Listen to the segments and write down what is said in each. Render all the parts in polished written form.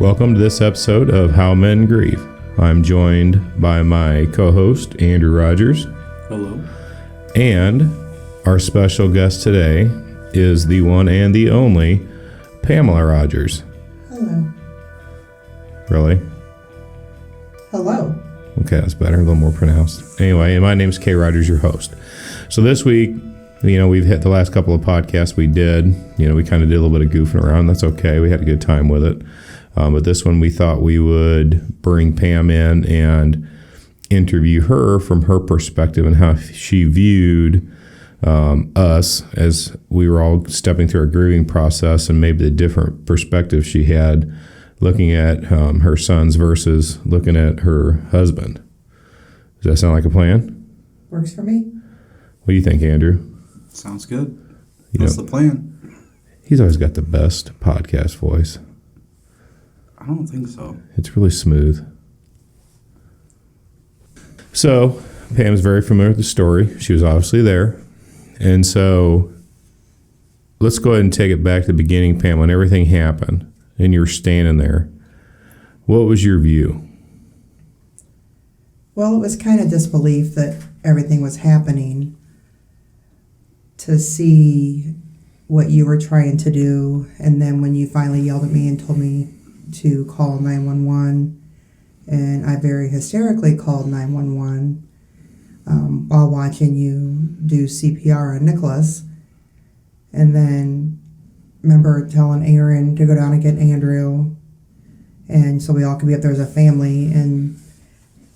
Welcome to this episode of How Men Grieve. I'm joined by my co-host, Andrew Rogers. Hello. And our special guest today is the one and the only Pamela Rogers. Hello. Really? Hello. Okay, that's better. A little more pronounced. Anyway, and my name's Kay Rogers, your host. So this week, we've hit the last couple of podcasts we did. We kind of did a little bit of goofing around. That's okay. We had a good time with it. But this one, we thought we would bring Pam in and interview her from her perspective and how she viewed us as we were all stepping through our grieving process, and maybe the different perspective she had looking at her sons versus looking at her husband. Does that sound like a plan? Works for me. What do you think, Andrew? Sounds good. What's the plan? He's always got the best podcast voice. I don't think so. It's really smooth. So, Pam's very familiar with the story. She was obviously there. And so, let's go ahead and take it back to the beginning, Pam, when everything happened and you were standing there. What was your view? Well, it was kind of disbelief that everything was happening, to see what you were trying to do, and then when you finally yelled at me and told me to call 911, and I very hysterically called 911 while watching you do CPR on Nicholas, and then remember telling Aaron to go down and get Andrew, and so we all could be up there as a family. And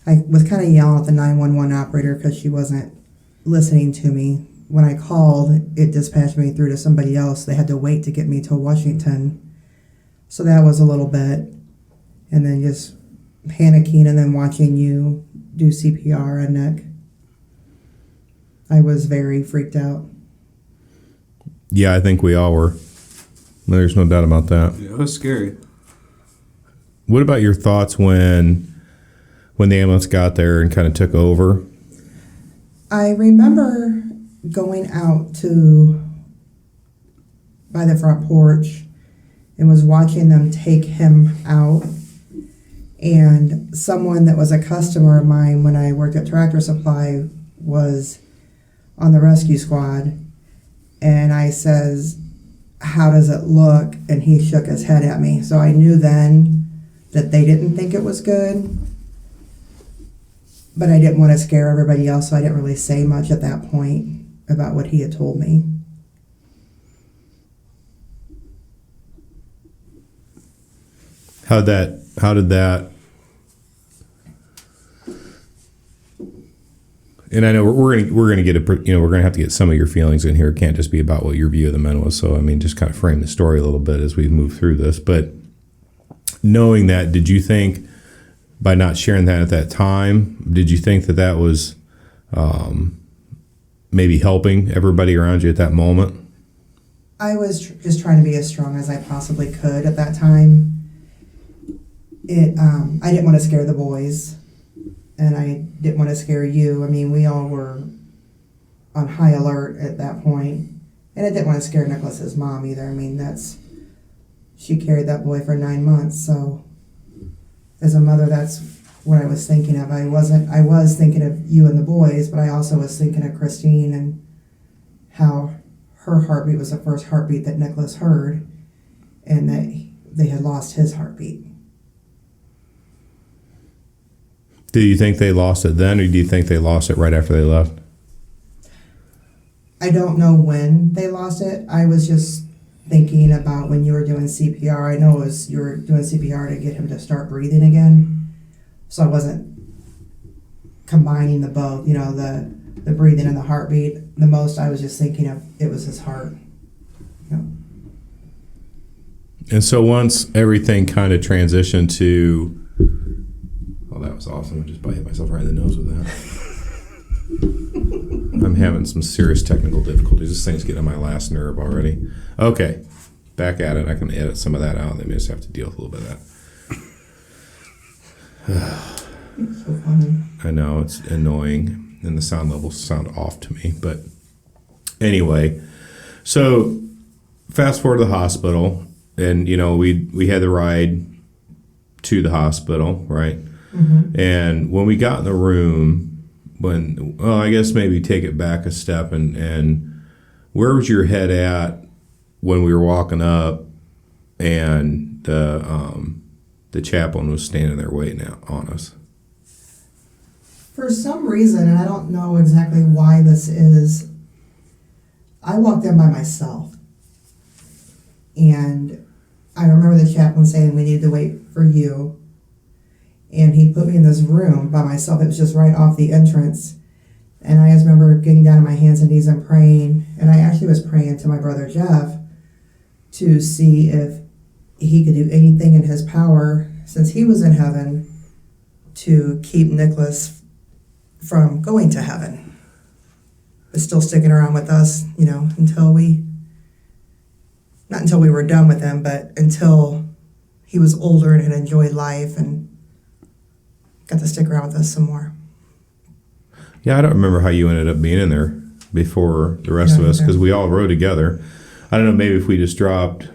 I was kind of yelling at the 911 operator because she wasn't listening to me. When I called, it dispatched me through to somebody else. They had to wait to get me to Washington. So that was a little bit. And then just panicking and then watching you do CPR on Nick. I was very freaked out. Yeah, I think we all were. There's no doubt about that. Yeah, it was scary. What about your thoughts when the ambulance got there and kind of took over? I remember going out by the front porch and was watching them take him out. And someone that was a customer of mine when I worked at Tractor Supply was on the rescue squad. And I says, "How does it look?" And he shook his head at me. So I knew then that they didn't think it was good. But I didn't want to scare everybody else, so I didn't really say much at that point about what he had told me. How did that, and I know we're gonna get we're gonna have to get some of your feelings in here. It can't just be about what your view of the men was. So just kind of frame the story a little bit as we move through this. But knowing that, did you think, by not sharing that at that time, did you think that was maybe helping everybody around you at that moment? I was just trying to be as strong as I possibly could at that time. I didn't want to scare the boys, and I didn't want to scare you. We all were on high alert at that point, and I didn't want to scare Nicholas's mom either. She carried that boy for 9 months, so as a mother, that's what I was thinking of. I was thinking of you and the boys, but I also was thinking of Christine and how her heartbeat was the first heartbeat that Nicholas heard, and that they had lost his heartbeat. Do you think they lost it then, or do you think they lost it right after they left? I don't know when they lost it. I was just thinking about when you were doing CPR. I know you were doing CPR to get him to start breathing again. So I wasn't combining the both, the breathing and the heartbeat. The most I was just thinking of, it was his heart. And so once everything kind of transitioned to, oh, that was awesome. I just hit myself right in the nose with that. I'm having some serious technical difficulties. This thing's getting on my last nerve already. Okay, back at it. I can edit some of that out. They may just have to deal with a little bit of that. It's so funny. I know, it's annoying, and the sound levels sound off to me. But anyway, so fast forward to the hospital, and we had the ride to the hospital, right? And when we got in the room, I guess maybe take it back a step, and where was your head at when we were walking up and the chaplain was standing there waiting on us? For some reason, and I don't know exactly why this is, I walked in by myself. And I remember the chaplain saying we needed to wait for you. And he put me in this room by myself. It was just right off the entrance. And I just remember getting down on my hands and knees and praying. And I actually was praying to my brother Jeff to see if he could do anything in his power, since he was in heaven, to keep Nicholas from going to heaven, but still sticking around with us, until not until we were done with him, but until he was older and had enjoyed life and got to stick around with us some more. Yeah, I don't remember how you ended up being in there before the rest of us, because we all rode together. I don't know, maybe if we just dropped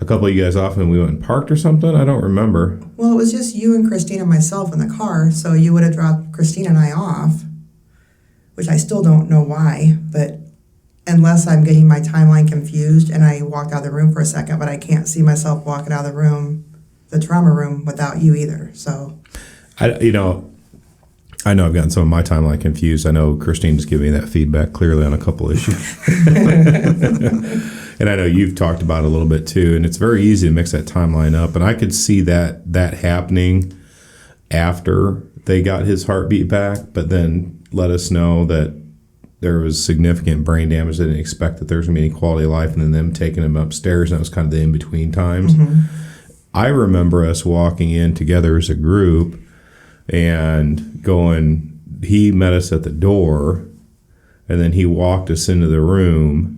a couple of you guys off and we went and parked or something. I don't remember. Well, it was just you and Christine and myself in the car, so you would have dropped Christine and I off, which I still don't know why, but unless I'm getting my timeline confused and I walked out of the room for a second, but I can't see myself walking out of the room, the trauma room, without you either. So I know I've gotten some of my timeline confused. I know Christine's giving me that feedback clearly on a couple issues. And I know you've talked about it a little bit too, and it's very easy to mix that timeline up. And I could see that happening after they got his heartbeat back, but then let us know that there was significant brain damage. They didn't expect that there was going to be any quality of life, and then them taking him upstairs, and that was kind of the in-between times. I remember us walking in together as a group and going, he met us at the door, and then he walked us into the room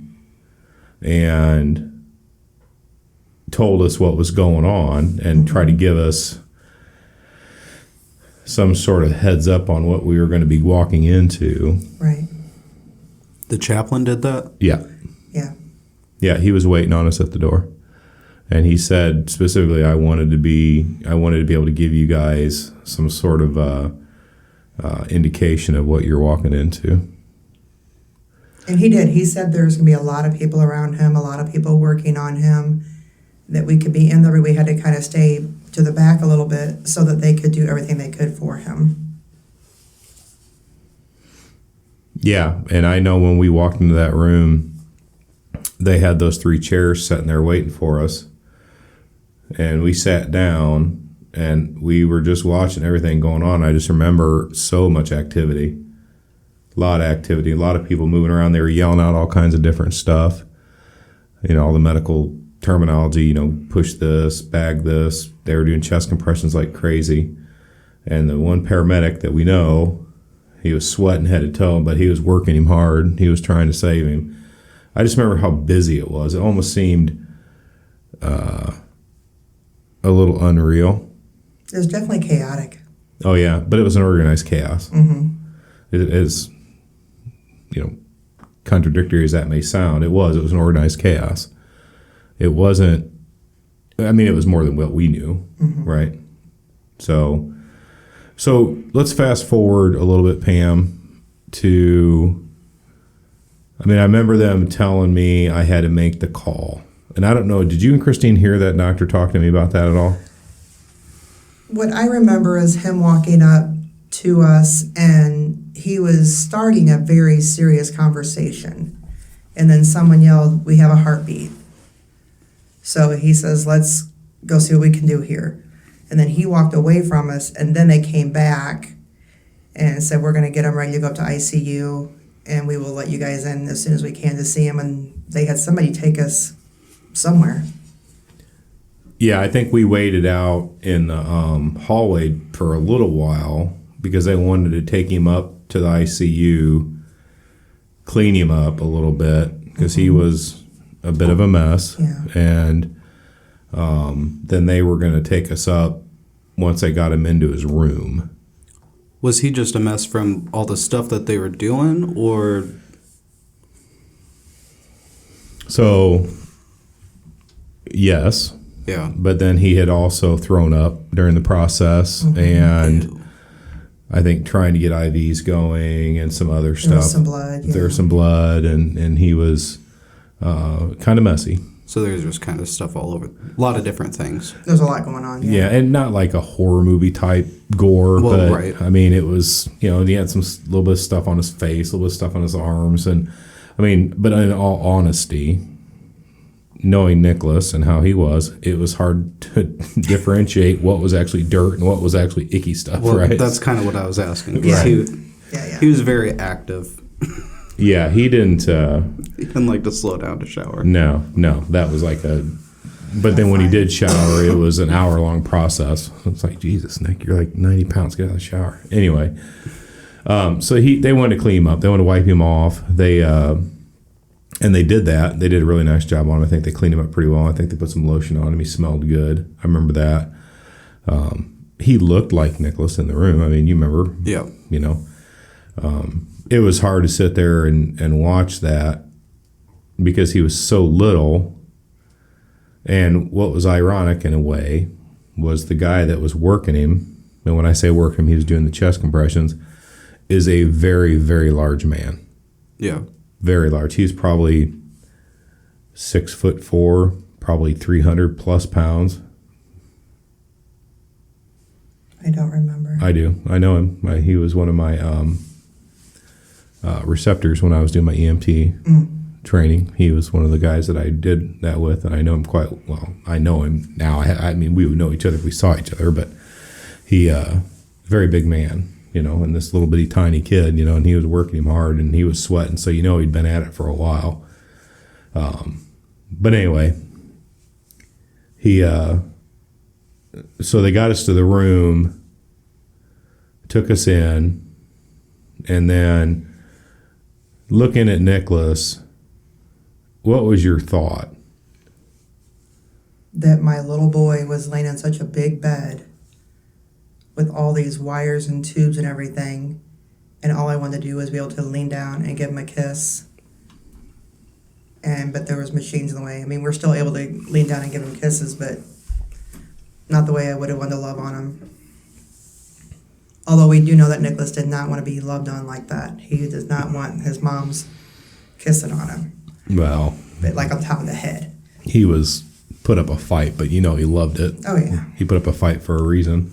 and told us what was going on and tried to give us some sort of heads up on what we were going to be walking into. Right. The chaplain did that? Yeah. Yeah. Yeah, he was waiting on us at the door. And he said specifically, I wanted to be able to give you guys some sort of indication of what you're walking into. And he did. He said there's going to be a lot of people around him, a lot of people working on him, that we could be in the room. We had to kind of stay to the back a little bit so that they could do everything they could for him. Yeah, and I know when we walked into that room, they had those 3 chairs sitting there waiting for us. And we sat down, and we were just watching everything going on. I just remember so much activity. A lot of activity, a lot of people moving around. They were yelling out all kinds of different stuff. All the medical terminology, push this, bag this. They were doing chest compressions like crazy. And the one paramedic that we know, he was sweating head to toe, but he was working him hard. He was trying to save him. I just remember how busy it was. It almost seemed a little unreal. It was definitely chaotic. Oh, yeah, but it was an organized chaos. It is, contradictory as that may sound, it was an organized chaos. It wasn't, it was more than what we knew, right? So let's fast forward a little bit, Pam, to, I remember them telling me I had to make the call. And I don't know, did you and Christine hear that doctor talk to me about that at all? What I remember is him walking up to us, and he was starting a very serious conversation. And then someone yelled, "We have a heartbeat." So he says, "Let's go see what we can do here." And then he walked away from us, and then they came back and said, "We're going to get him ready to go up to ICU, and we will let you guys in as soon as we can to see him." And they had somebody take us somewhere. Yeah, I think we waited out in the hallway for a little while because they wanted to take him up to the ICU, clean him up a little bit because he was a bit of a mess. Yeah. And then they were going to take us up once they got him into his room. Was he just a mess from all the stuff that they were doing, or? So, yes, Yeah. But then he had also thrown up during the process, and I think trying to get IVs going and some other stuff. There was some blood. Yeah. There was some blood, and he was kind of messy. So there's just kind of stuff all over. A lot of different things. There's a lot going on. Yeah, and not like a horror movie type gore, Well, but right. I mean, it was, he had some little bit of stuff on his face, a little bit of stuff on his arms, and I mean, but in all honesty, knowing Nicholas and how he was, it was hard to differentiate what was actually dirt and what was actually icky stuff, Well, right? that's kind of what I was asking. Yeah. He was very active. Yeah, he didn't. He didn't like to slow down to shower. No, that was like a. But then when he did shower, it was an hour-long process. It's like, Jesus, Nick, you're like 90 pounds. Get out of the shower. Anyway, so they wanted to clean him up. They wanted to wipe him off. And they did that. They did a really nice job on him. I think they cleaned him up pretty well. I think they put some lotion on him. He smelled good. I remember that. He looked like Nicholas in the room. I mean, you remember. Yeah. It was hard to sit there and watch that because he was so little. And what was ironic in a way was the guy that was working him, and when I say working him, he was doing the chest compressions, is a very, very large man. Yeah. Very large. He's probably 6'4", probably 300 plus pounds. I don't remember. I do. I know him. He was one of my receptors when I was doing my EMT training. He was one of the guys that I did that with, and I know him quite well. I know him now. I mean, we would know each other if we saw each other, but he, very big man, and this little bitty tiny kid, and he was working him hard, and he was sweating, so he'd been at it for a while. But anyway, so they got us to the room, took us in, and then looking at Nicholas, what was your thought? That my little boy was laying in such a big bed with all these wires and tubes and everything, and all I wanted to do was be able to lean down and give him a kiss. But there was machines in the way. I mean, we're still able to lean down and give him kisses, but not the way I would have wanted to love on him. Although we do know that Nicholas did not want to be loved on like that. He does not want his mom's kissing on him. Well, But like on top of the head. he was put up a fight, but he loved it. Oh, yeah. He put up a fight for a reason.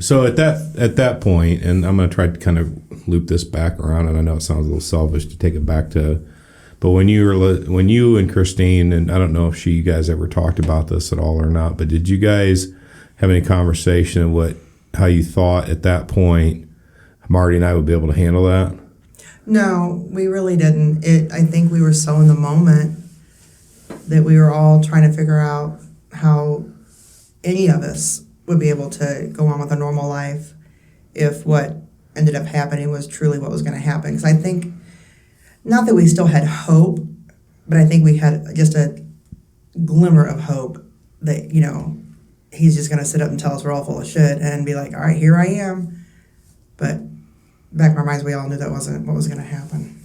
So at that point, and I'm going to try to kind of loop this back around, and I know it sounds a little selfish to take it back to, but when you and Christine, and I don't know if you guys ever talked about this at all or not, but did you guys have any conversation of how you thought at that point Marty and I would be able to handle that? No, we really didn't. I think we were so in the moment that we were all trying to figure out how any of us would be able to go on with a normal life if what ended up happening was truly what was going to happen. Because I think, not that we still had hope, but I think we had just a glimmer of hope that, he's just going to sit up and tell us we're all full of shit and be like, all right, here I am. But back in our minds, we all knew that wasn't what was going to happen.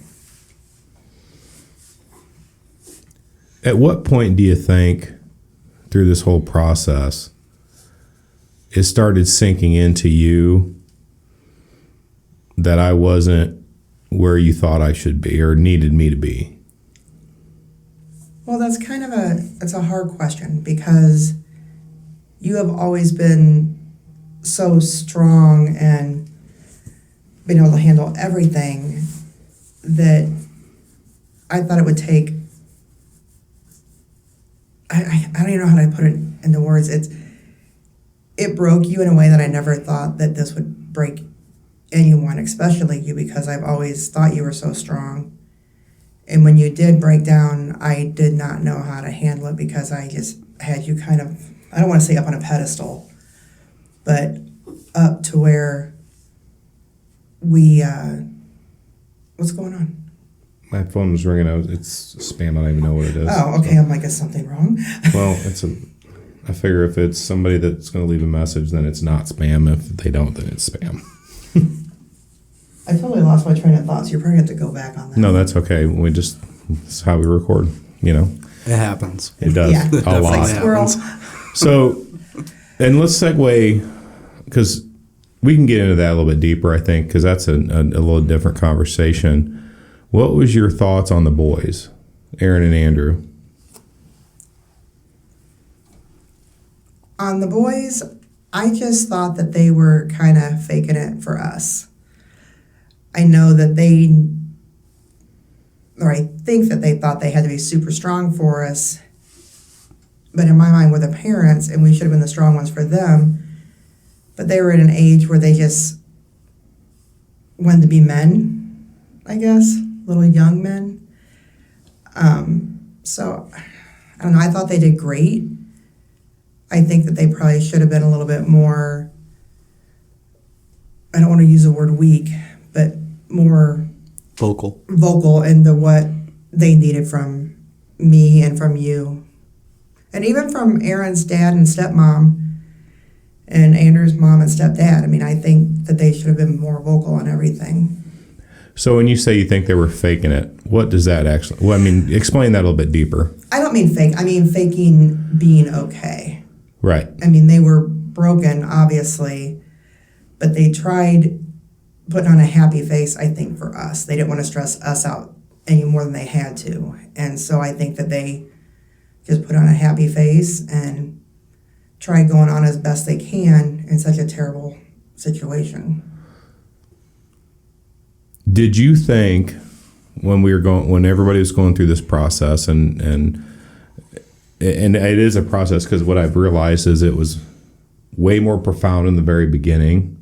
At what point do you think through this whole process it started sinking into you that I wasn't where you thought I should be or needed me to be? Well, that's kind of it's a hard question because you have always been so strong and been able to handle everything that I thought it would take. I don't even know how to put it into words. It broke you in a way that I never thought that this would break anyone, especially you, because I've always thought you were so strong. And when you did break down, I did not know how to handle it because I just had you kind of, I don't want to say up on a pedestal, but up to where we, what's going on? My phone was ringing. It's spam. I don't even know what it is. Oh, okay. I'm like, is something wrong? Well, I figure if it's somebody that's going to leave a message, then it's not spam. If they don't, then it's spam. I totally lost my train of thought, so you're probably going to have to go back on that. No, that's okay. That's how we record, It happens. It does Yeah. a Definitely lot. Squirrel. So, and let's segue, because we can get into that a little bit deeper, I think, because that's a little different conversation. What was your thoughts on the boys, Aaron and Andrew? On the boys, I just thought that they were kind of faking it for us. I know that I think that they thought they had to be super strong for us. But in my mind, we're the parents, and we should have been the strong ones for them. But they were at an age where they just wanted to be men, I guess, little young men. So, I don't know, I thought they did great. I think that they probably should have been a little bit more, I don't want to use the word weak, but more vocal into what they needed from me and from you. And even from Aaron's dad and stepmom and Andrew's mom and stepdad. I mean, I think that they should have been more vocal on everything. So when you say you think they were faking it, what does that actually, well, I mean, explain that a little bit deeper. I don't mean fake. I mean faking being okay. Right. I mean, they were broken, obviously, but they tried putting on a happy face, I think, for us. They didn't want to stress us out any more than they had to. And so I think that they just put on a happy face and try going on as best they can in such a terrible situation. Did you think when everybody was going through this process, and it is a process, because what I've realized is it was way more profound in the very beginning,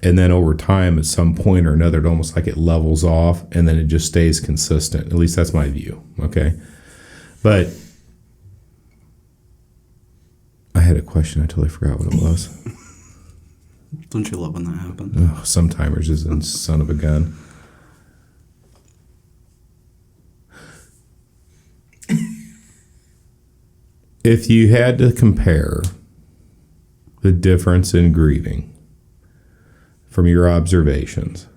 and then over time, at some point or another, it almost like it levels off, and then it just stays consistent. At least that's my view. Okay, but I had a question. I totally forgot what it was. Don't you love when that happens? Oh, sometimers is a son of a gun. If you had to compare the difference in grieving from your observations,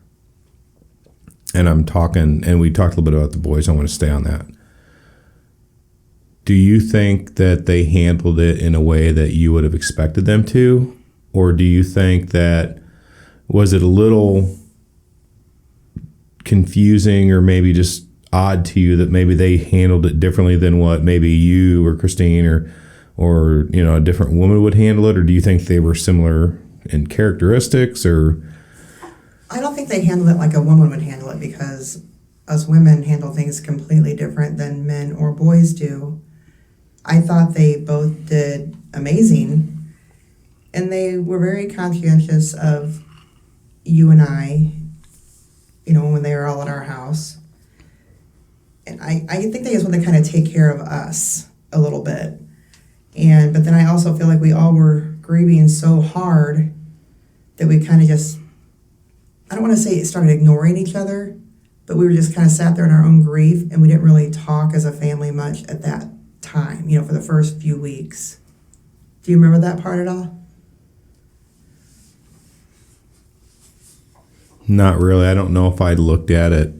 and we talked a little bit about the boys, I want to stay on that. Do you think that they handled it in a way that you would have expected them to? Or do you think that, was it a little confusing or maybe just odd to you that maybe they handled it differently than what maybe you or Christine or a different woman would handle it? Or do you think they were similar in characteristics? Or I don't think they handled it like a woman would handle it, because us women handle things completely different than men or boys do. I thought they both did amazing. And they were very conscientious of you and I, when they were all at our house. And I think they just want to kind of take care of us a little bit. But then I also feel like we all were grieving so hard that we kind of just, I don't want to say it started ignoring each other, but we were just kind of sat there in our own grief, and we didn't really talk as a family much at that time, for the first few weeks. Do you remember that part at all? not really? I don't know if I looked at it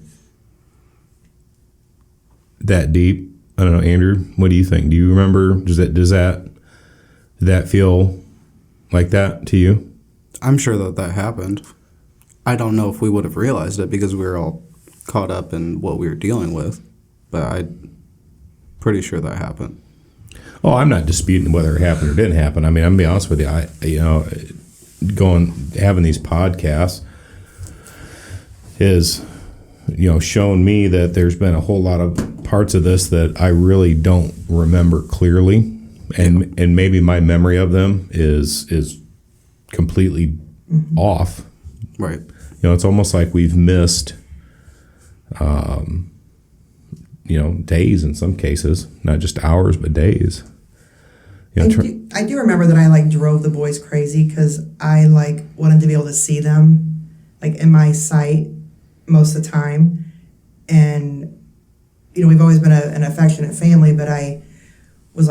that deep. I don't know, Andrew, what do you think? Do you remember? Does that feel like that to you? I'm sure that happened. I don't know if we would have realized it because we were all caught up in what we were dealing with, but I'm pretty sure that happened. Oh, I'm not disputing whether it happened or didn't happen. I mean, I'm gonna be honest with you. Having these podcasts is, shown me that there's been a whole lot of parts of this that I really don't remember clearly, and maybe my memory of them is completely off. Right. It's almost like we've missed, days in some cases, not just hours, but days. I do remember that I drove the boys crazy because I wanted to be able to see them in my sight most of the time. And, we've always been an affectionate family, but I was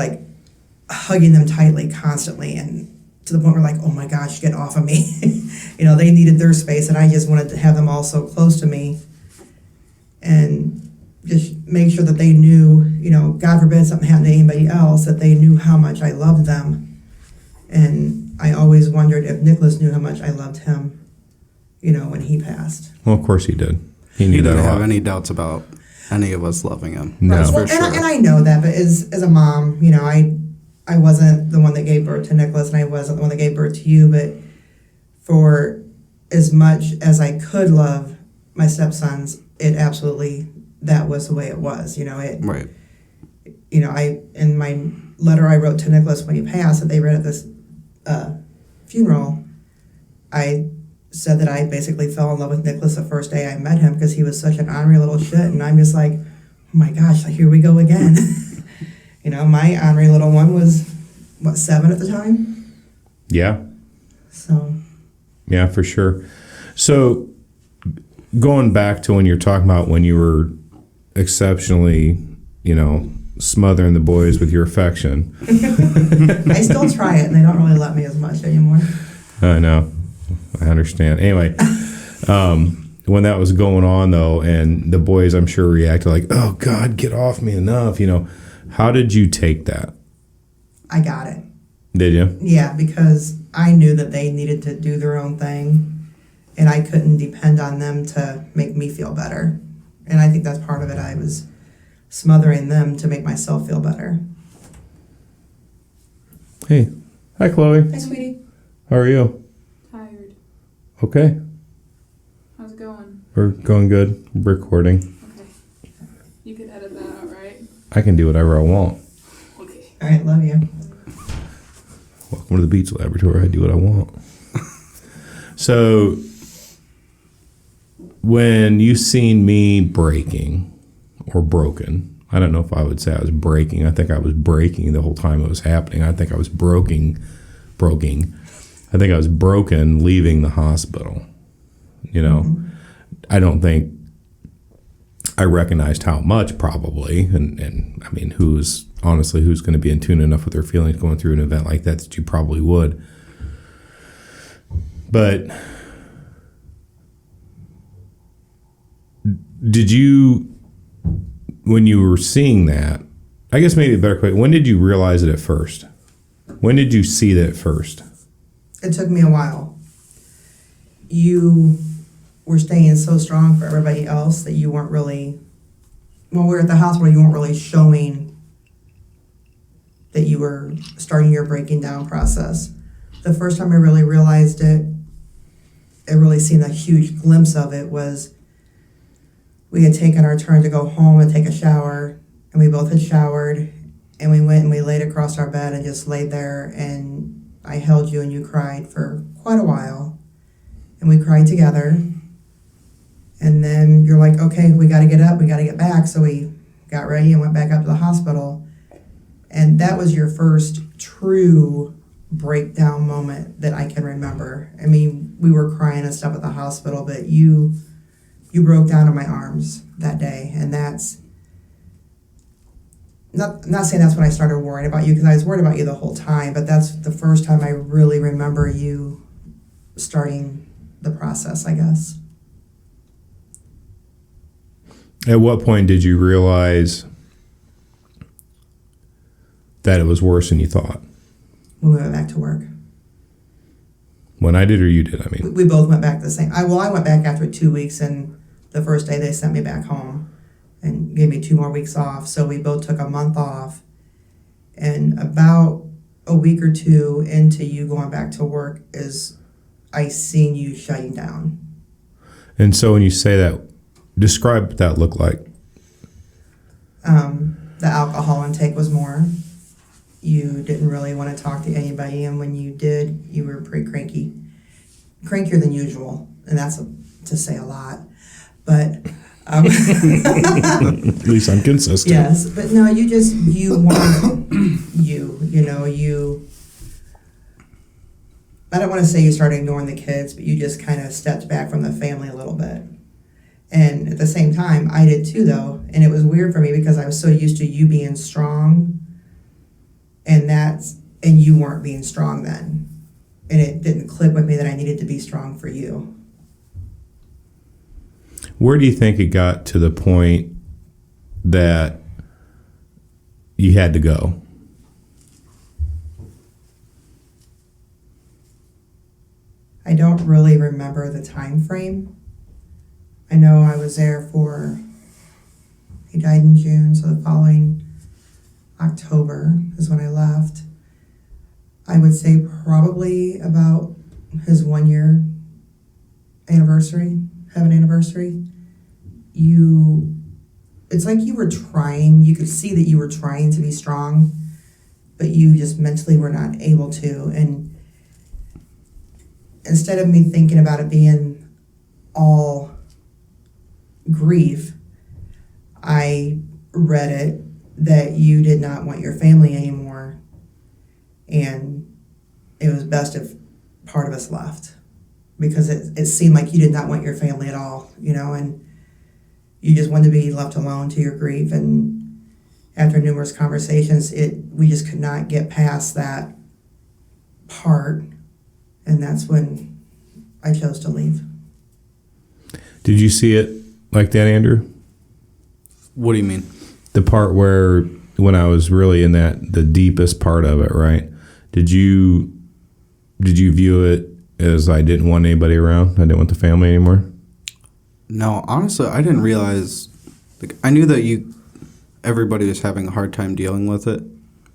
hugging them tightly constantly, and to the point where oh my gosh, get off of me. They needed their space, and I just wanted to have them all so close to me. And just make sure that they knew, God forbid something happened to anybody else, that they knew how much I loved them. And I always wondered if Nicholas knew how much I loved him, when he passed. Well, of course he did. He knew that didn't a have lot. any doubts about any of us loving him. No. That's Well, for sure. and I know that, but as a mom, I wasn't the one that gave birth to Nicholas, and I wasn't the one that gave birth to you, but for as much as I could love my stepsons, it absolutely, that was the way it was, Right. In my letter I wrote to Nicholas when he passed, that they read at this funeral, I said that I basically fell in love with Nicholas the first day I met him because he was such an ornery little shit, and I'm just like, oh my gosh, here we go again. My ornery little one was, 7 at the time? Yeah. So. Yeah, for sure. So going back to when you're talking about when you were exceptionally, smothering the boys with your affection. I still try it, and they don't really let me as much anymore. I know. I understand. Anyway, when that was going on, though, and the boys, I'm sure, reacted like, oh, God, get off me enough. How did you take that? I got it. Did you? Yeah, because I knew that they needed to do their own thing, and I couldn't depend on them to make me feel better. And I think that's part of it. I was smothering them to make myself feel better. Hey. Hi, Chloe. Hi, sweetie. How are you? Tired. Okay. How's it going? We're going good. Recording. Okay. You can edit that out, right? I can do whatever I want. Okay. All right, love you. Welcome to the Beats Laboratory. I do what I want. So, when you seen me breaking or broken, I don't know if I would say I was breaking. I think I was breaking the whole time it was happening. I think I was broken. I think I was broken leaving the hospital. Mm-hmm. I don't think I recognized how much probably. And I mean, who's going to be in tune enough with their feelings going through an event like that you probably would. But did you, when you were seeing that, I guess maybe a better question, when did you realize it at first? When did you see that at first? It took me a while. You were staying so strong for everybody else that you weren't really, when we were at the hospital, you weren't really showing that you were starting your breaking down process. The first time I really realized it, I really seen a huge glimpse of it, was we had taken our turn to go home and take a shower, and we both had showered, and we went and we laid across our bed and just laid there, and I held you and you cried for quite a while, and we cried together. And then you're like, okay, we got to get up, we got to get back. So we got ready and went back up to the hospital. And that was your first true breakdown moment that I can remember. I mean, we were crying and stuff at the hospital, but you broke down in my arms that day. And that's, I'm not saying that's when I started worrying about you, because I was worried about you the whole time, but that's the first time I really remember you starting the process, I guess. At what point did you realize that it was worse than you thought? When we went back to work. When I did or you did, I mean? We both went back the same. I went back after 2 weeks, and the first day they sent me back home and gave me 2 more weeks off. So we both took a month off. And about a week or two into you going back to work is I seen you shutting down. And so when you say that, describe what that looked like. The alcohol intake was more. You didn't really want to talk to anybody, and when you did, you were pretty cranky. Crankier than usual, and that's to say a lot. But At least I'm consistent. yes, but no, you weren't you. I don't want to say you started ignoring the kids, but you just kind of stepped back from the family a little bit. And at the same time, I did too, though. And it was weird for me because I was so used to you being strong, and you weren't being strong then. And it didn't click with me that I needed to be strong for you. Where do you think it got to the point that you had to go? I don't really remember the time frame. I know I was there he died in June, so the following October is when I left. I would say probably about his 1 year anniversary, heaven anniversary. It's like you were trying, you could see that you were trying to be strong, but you just mentally were not able to. And instead of me thinking about it being all grief, I read it that you did not want your family anymore, and it was best if part of us left, because it seemed like you did not want your family at all, and you just wanted to be left alone to your grief. And after numerous conversations, we just could not get past that part, and that's when I chose to leave. Did you see it like that, Andrew? What do you mean? The part where, when I was really in the deepest part of it, right? Did you view it as I didn't want anybody around? I didn't want the family anymore? No, honestly, I didn't realize. Like, I knew that everybody was having a hard time dealing with it,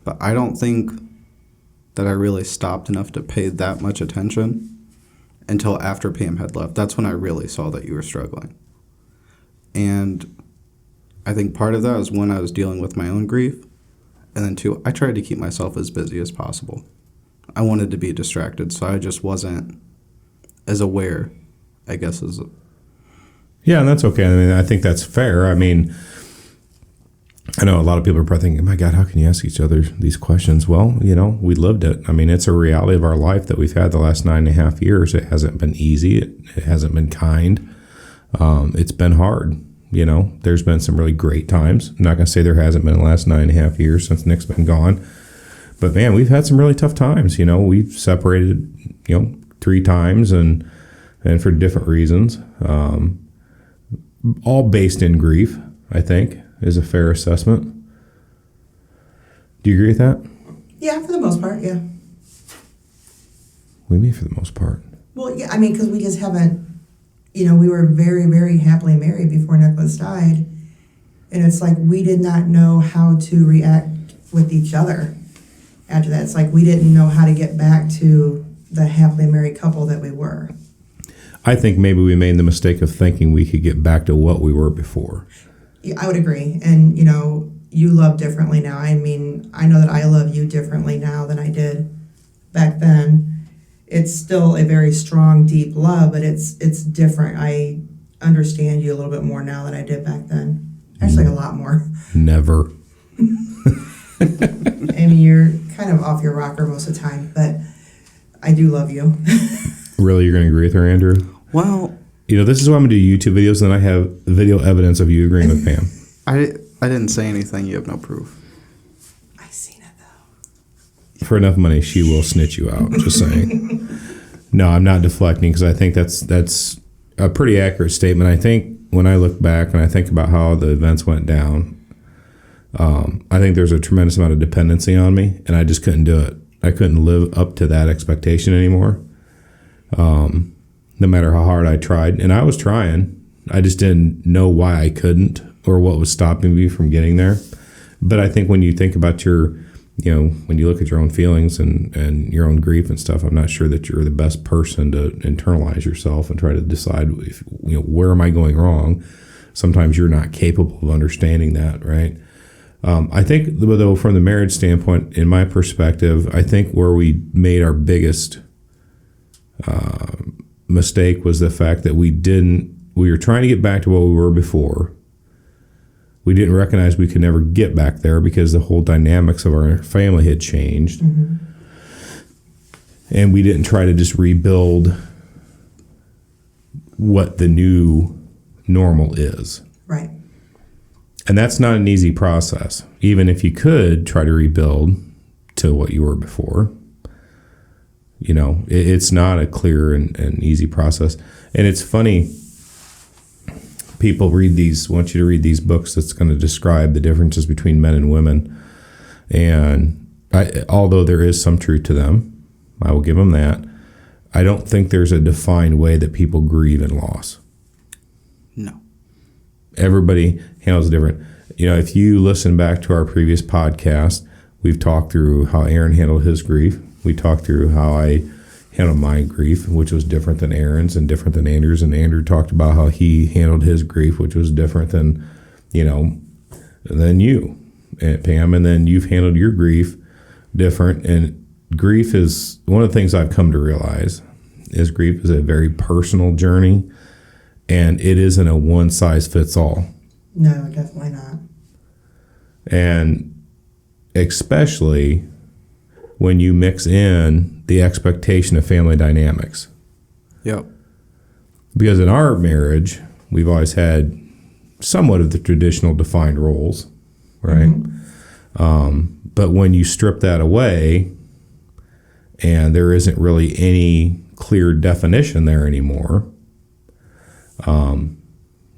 but I don't think that I really stopped enough to pay that much attention until after Pam had left. That's when I really saw that you were struggling. And I think part of that was when I was dealing with my own grief. And then, two, I tried to keep myself as busy as possible. I wanted to be distracted, so I just wasn't as aware, I guess, as... Yeah, and that's okay. I mean, I think that's fair. I mean, I know a lot of people are probably thinking, my God, how can you ask each other these questions? Well, we lived it. I mean, it's a reality of our life that we've had the last 9.5 years. It hasn't been easy. It hasn't been kind. It's been hard. There's been some really great times. I'm not going to say there hasn't been in the last 9.5 years since Nick's been gone. But, man, we've had some really tough times. We've separated, 3 times and for different reasons. All based in grief, I think, is a fair assessment. Do you agree with that? Yeah, for the most part, yeah. What do you mean for the most part? Well, yeah, I mean, because we just haven't, we were very, very happily married before Nicholas died. And it's like we did not know how to react with each other after that. It's like we didn't know how to get back to the happily married couple that we were. I think maybe we made the mistake of thinking we could get back to what we were before. Yeah, I would agree. And, you love differently now. I mean, I know that I love you differently now than I did back then. It's still a very strong, deep love, but it's different. I understand you a little bit more now than I did back then. Actually, a lot more. Never. I mean, you're kind of off your rocker most of the time, but I do love you. Really, you're going to agree with her, Andrew? Well... this is why I'm going to do YouTube videos, and I have video evidence of you agreeing with Pam. I didn't say anything. You have no proof. I seen it, though. For enough money, she will snitch you out, just saying. No, I'm not deflecting, because I think that's a pretty accurate statement. I think when I look back and I think about how the events went down, I think there's a tremendous amount of dependency on me, and I just couldn't do it. I couldn't live up to that expectation anymore. No matter how hard I tried. And I was trying. I just didn't know why I couldn't or what was stopping me from getting there. But I think when you think about when you look at your own feelings and your own grief and stuff, I'm not sure that you're the best person to internalize yourself and try to decide if, where am I going wrong? Sometimes you're not capable of understanding that, right? I think, though, from the marriage standpoint, in my perspective, I think where we made our biggest mistake was the fact that we were trying to get back to what we were before. We didn't recognize we could never get back there because the whole dynamics of our family had changed. Mm-hmm. And we didn't try to just rebuild what the new normal is. Right. And that's not an easy process. Even if you could try to rebuild to what you were before, it's not a clear and easy process. And it's funny, people want you to read these books that's going to describe the differences between men and women. And although there is some truth to them, I will give them that. I don't think there's a defined way that people grieve in loss. No. Everybody handles it different. If you listen back to our previous podcast, we've talked through how Aaron handled his grief. We talked through how I handled my grief, which was different than Aaron's and different than Andrew's. And Andrew talked about how he handled his grief, which was different than you, Pam. And then you've handled your grief different. And grief is one of the things I've come to realize is grief is a very personal journey, and it isn't a one size fits all. No, definitely not. And especially when you mix in the expectation of family dynamics. Yep. Because in our marriage, we've always had somewhat of the traditional defined roles, right? But when you strip that away and there isn't really any clear definition there anymore, you don't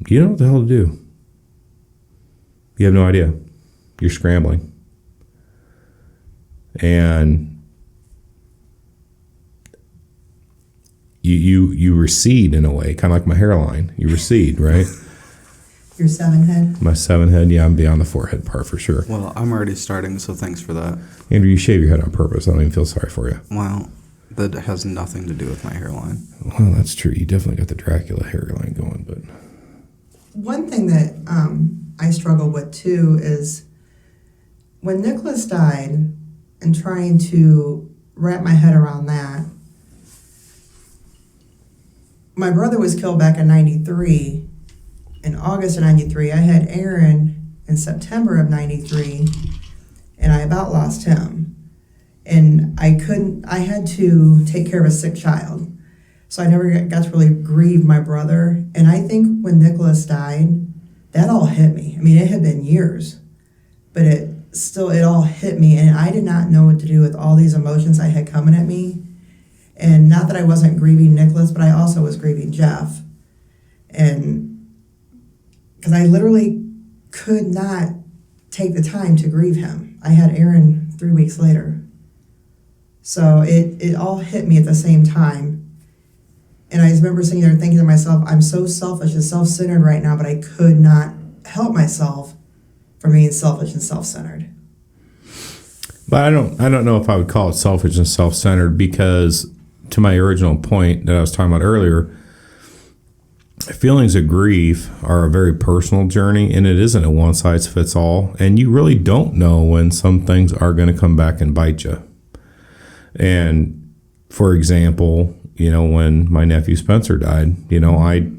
know what the hell to do. You have no idea. You're scrambling. And you recede in a way, kind of like my hairline. You recede, right? Your 7 head? My 7 head, yeah, I'm beyond the forehead part for sure. Well, I'm already starting, so thanks for that. Andrew, you shave your head on purpose. I don't even feel sorry for you. Well, that has nothing to do with my hairline. Well, that's true. You definitely got the Dracula hairline going, but... One thing that I struggle with too is when Nicholas died and trying to wrap my head around that. My brother was killed back in 93. In August of 93, I had Aaron in September of 93, and I about lost him. And I had to take care of a sick child. So I never got to really grieve my brother. And I think when Nicholas died, that all hit me. I mean, it had been years, but it all hit me. And I did not know what to do with all these emotions I had coming at me. And not that I wasn't grieving Nicholas, but I also was grieving Jeff. And because I literally could not take the time to grieve him. I had Aaron 3 weeks later. So it all hit me at the same time. And I just remember sitting there thinking to myself, I'm so selfish and self-centered right now, but I could not help myself from being selfish and self-centered. But I don't know if I would call it selfish and self-centered, because to my original point that I was talking about earlier, feelings of grief are a very personal journey, and it isn't a one-size-fits-all. And you really don't know when some things are going to come back and bite you. And for example, when my nephew Spencer died, I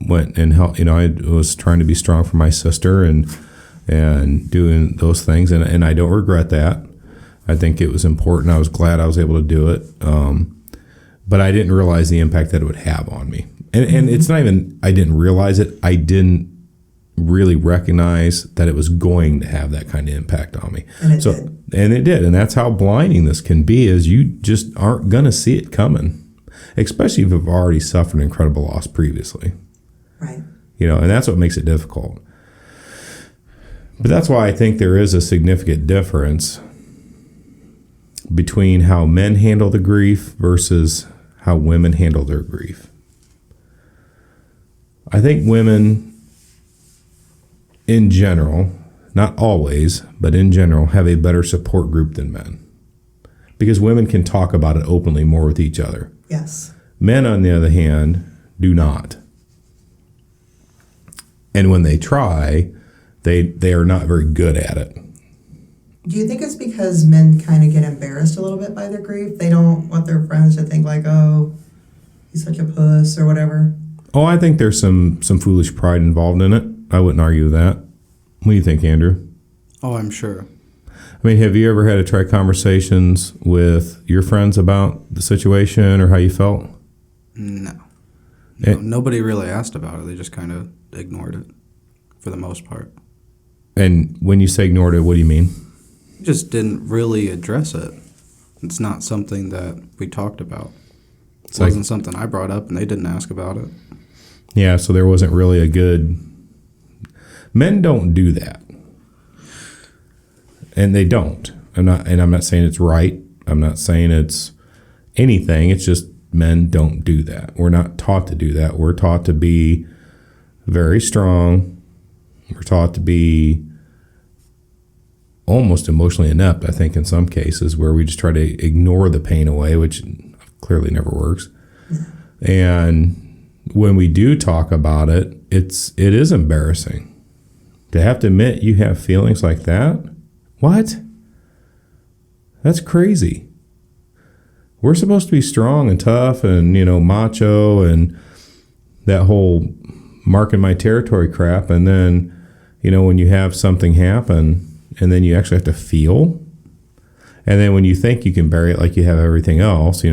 went and helped. I was trying to be strong for my sister and doing those things, and I don't regret that. I think it was important. I was glad I was able to do it, but I didn't realize the impact that it would have on me. And it's not even I didn't realize it. I didn't really recognize that it was going to have that kind of impact on me. And it did. And it did. And that's how blinding this can be, is you just aren't going to see it coming, especially if you've already suffered incredible loss previously. Right. And that's what makes it difficult. But that's why I think there is a significant difference between how men handle the grief versus how women handle their grief. I think women, in general, not always, but in general, have a better support group than men, because women can talk about it openly more with each other. Yes. Men, on the other hand, do not. And when they try, they are not very good at it. Do you think it's because men kind of get embarrassed a little bit by their grief? They don't want their friends to think like, oh, he's such a puss or whatever. Oh, I think there's some foolish pride involved in it. I wouldn't argue with that. What do you think, Andrew? Oh, I'm sure. I mean, have you ever had to try conversations with your friends about the situation or how you felt? No. Nobody really asked about it. They just kind of ignored it for the most part. And when you say ignored it, what do you mean? Just didn't really address it. It's not something that we talked about. It wasn't something I brought up, and they didn't ask about it. Yeah, so there wasn't really a good... Men don't do that. And they don't. I'm not saying it's right. I'm not saying it's anything. It's just men don't do that. We're not taught to do that. We're taught to be very strong. We're taught to be almost emotionally inept, I think, in some cases, where we just try to ignore the pain away, which clearly never works. And when we do talk about it, it is embarrassing. To have to admit you have feelings like that? What? That's crazy. We're supposed to be strong and tough and, macho and that whole marking my territory crap. And then, when you have something happen and then you actually have to feel. And then when you think you can bury it like you have everything else,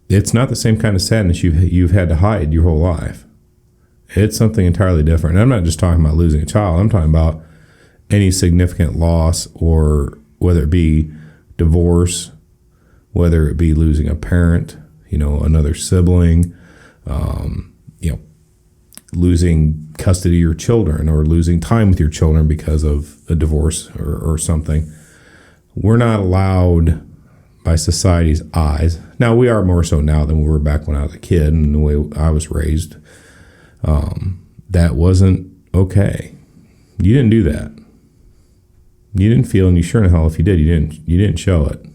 it's not the same kind of sadness you've had to hide your whole life. It's something entirely different. And I'm not just talking about losing a child. I'm talking about any significant loss, or whether it be divorce, whether it be losing a parent, another sibling, losing custody of your children, or losing time with your children because of a divorce or something. We're not allowed by society's eyes. Now, we are more so now than we were back when I was a kid and the way I was raised. That wasn't okay. You didn't do that. You didn't feel, and you sure in hell, if you did, you didn't show it.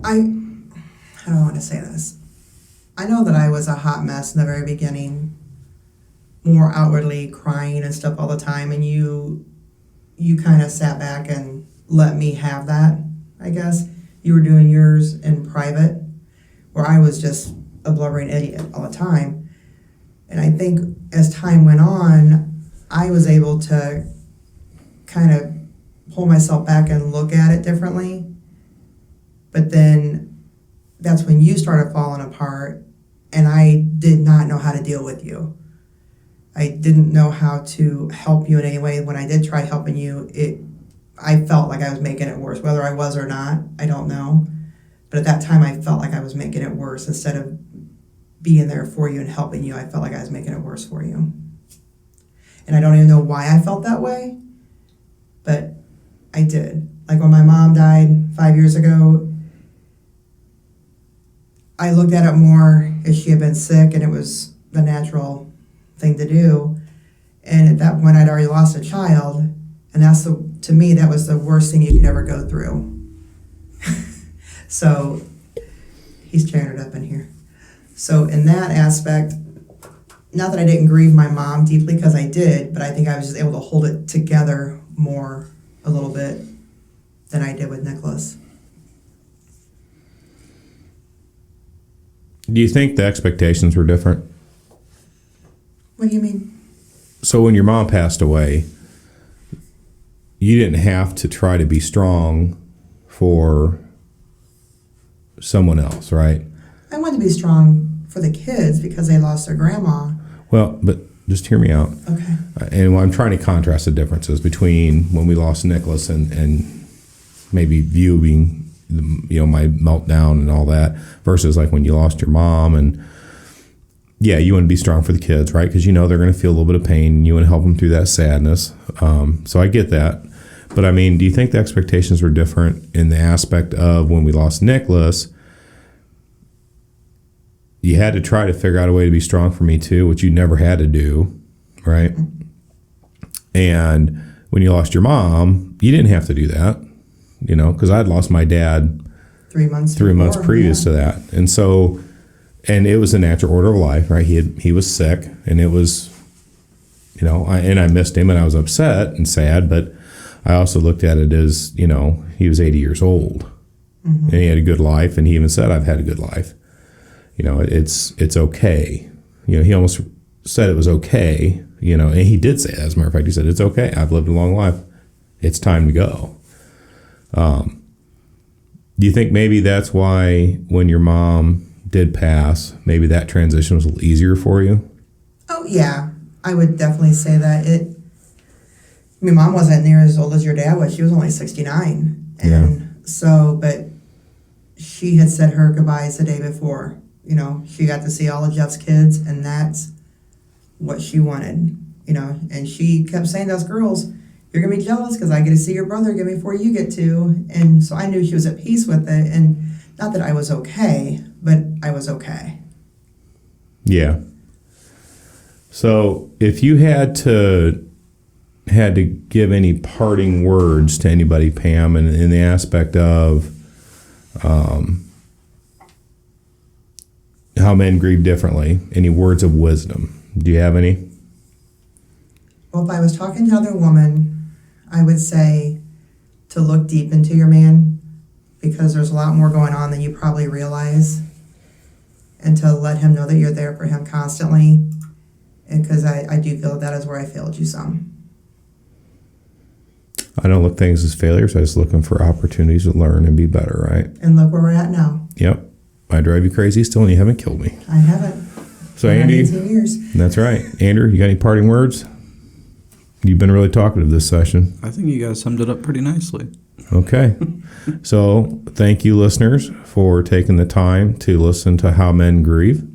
I don't want to say this. I know that I was a hot mess in the very beginning, more outwardly crying and stuff all the time, and you kind of sat back and let me have that, I guess. You were doing yours in private, where I was just a blubbering idiot all the time. And I think as time went on, I was able to kind of pull myself back and look at it differently. But then that's when you started falling apart, and I did not know how to deal with you. I didn't know how to help you in any way. When I did try helping you, I felt like I was making it worse. Whether I was or not, I don't know. But at that time, I felt like I was making it worse. Instead of being there for you and helping you, I felt like I was making it worse for you. And I don't even know why I felt that way, but I did. Like when my mom died 5 years ago, I looked at it more as she had been sick, and it was the natural thing to do. And at that point, I'd already lost a child, and to me, that was the worst thing you could ever go through. So he's tearing it up in here. So in that aspect, not that I didn't grieve my mom deeply, because I did, but I think I was just able to hold it together more a little bit than I did with Nicholas. Do you think the expectations were different? What do you mean? So when your mom passed away, you didn't have to try to be strong for someone else, right? I wanted to be strong for the kids because they lost their grandma. Well, but just hear me out. Okay. And I'm trying to contrast the differences between when we lost Nicholas and maybe viewing my meltdown and all that versus like when you lost your mom. And yeah, you want to be strong for the kids, right? Because they're going to feel a little bit of pain and you want to help them through that sadness. So I get that. But I mean, do you think the expectations were different in the aspect of when we lost Nicholas? You had to try to figure out a way to be strong for me too, which you never had to do, right? And when you lost your mom, you didn't have to do that, because I'd lost my dad 3 months previous to that. And so, and it was a natural order of life, right? He was sick, and it was, I missed him, and I was upset and sad, but I also looked at it as, he was 80 years old, and he had a good life, and he even said, I've had a good life. It's okay. He almost said it was okay, and he did say that. As a matter of fact, he said, it's okay. I've lived a long life. It's time to go. Do you think maybe that's why when your mom did pass, maybe that transition was a little easier for you? Oh, yeah. I would definitely say that. My mom wasn't near as old as your dad was. She was only 69. And so, but she had said her goodbyes the day before. You know, she got to see all of Jeff's kids, and that's what she wanted. You know, and she kept saying to us girls, "You're gonna be jealous because I get to see your brother again before you get to." And so I knew she was at peace with it, and not that I was okay, but I was okay. Yeah. So if you had to give any parting words to anybody, Pam, in the aspect of how men grieve differently, any words of wisdom? Do you have any? Well, if I was talking to another woman, I would say to look deep into your man, because there's a lot more going on than you probably realize, and to let him know that you're there for him constantly, because I do feel that is where I failed you some. I don't look things as failures. I just looking for opportunities to learn and be better, right? And look where we're at now. Yep. I drive you crazy still, and you haven't killed me. I haven't. So, Andy, 18 years. That's right. Andrew, you got any parting words? You've been really talkative this session. I think you guys summed it up pretty nicely. Okay. So thank you, listeners, for taking the time to listen to How Men Grieve.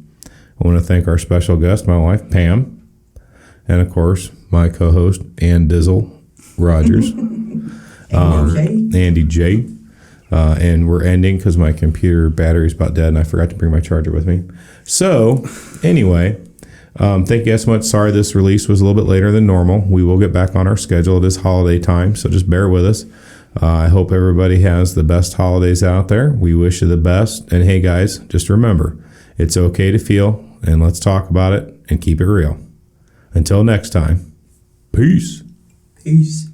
I want to thank our special guest, my wife, Pam, and, of course, my co-host, Ann Dizzle Rogers. Andy J. And we're ending because my computer battery's about dead, and I forgot to bring my charger with me. So, anyway... thank you guys so much. Sorry this release was a little bit later than normal. We will get back on our schedule. It is holiday time, so just bear with us. I hope everybody has the best holidays out there. We wish you the best. And hey, guys, just remember, it's okay to feel, and let's talk about it and keep it real. Until next time, peace. Peace.